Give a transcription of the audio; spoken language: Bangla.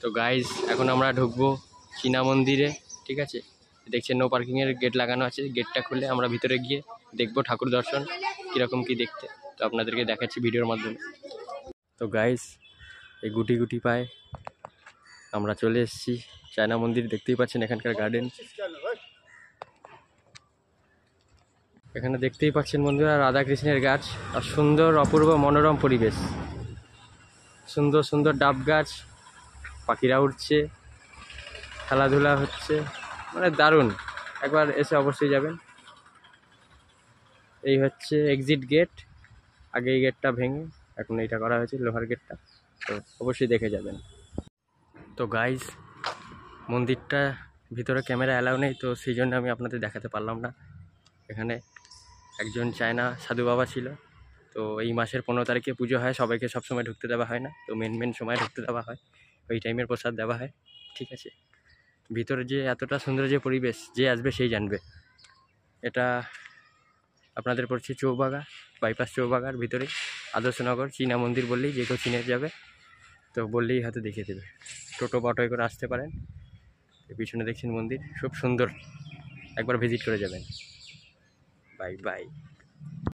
তো গাইজ এখন আমরা ঢুকবো চীনা মন্দিরে, ঠিক আছে। দেখছেন নো পার্কিংয়ের গেট লাগানো আছে, গেটটা খুলে আমরা ভিতরে গিয়ে দেখবো ঠাকুর দর্শন কীরকম কী দেখতে। তো আপনাদেরকে দেখাচ্ছি ভিডিওর মাধ্যমে। তো গাইজ এই গুটি গুটি পায়ে আমরা চলে এসেছি চায়না মন্দির। দেখতেই পাচ্ছেন এখানকার গার্ডেন, এখানে দেখতেই পাচ্ছেন বন্ধুরা রাধাকৃষ্ণের গাছ আর সুন্দর অপূর্ব মনোরম পরিবেশ, সুন্দর সুন্দর ডাব গাছ, পাখিরা উঠছে, খেলাধুলা হচ্ছে, মানে দারুণ। একবার এসে অবশ্যই যাবেন। এই হচ্ছে এক্সিট গেট, আগে এই গেটটা ভেঙে এখন এইটা করা হয়েছে লোহার গেটটা, তো অবশ্যই দেখে যাবেন। তো গাইজ মন্দিরটা ভিতরে ক্যামেরা অ্যালাউ নেই, তো সেই জন্য আমি আপনাদের দেখাতে পারলাম না। এখানে একজন চায়না সাধু বাবা ছিল, তো এই মাসের 15 তারিখে পুজো হয়, সবাইকে সবসময় ঢুকতে দেওয়া হয় না, তো মেন সময় ঢুকতে দেওয়া হয়, ওই টাইমের প্রসাদ দেওয়া হয়, ঠিক আছে। ভিতরে যে এতটা সুন্দর যে পরিবেশ, যে আসবে সেই জানবে। এটা আপনাদের পড়ছে চৌবাগা, বাইপাস চৌবাগার ভিতরে আদর্শনগর চীনা মন্দির বললেই যে কেউ চিনে যাবে, তো বললেই হয়তো দেখিয়ে দেবে। টোটো বা অটোয় করে আসতে পারেন। পিছনে দেখছেন মন্দির, খুব সুন্দর, একবার ভিজিট করে যাবেন। Bye bye.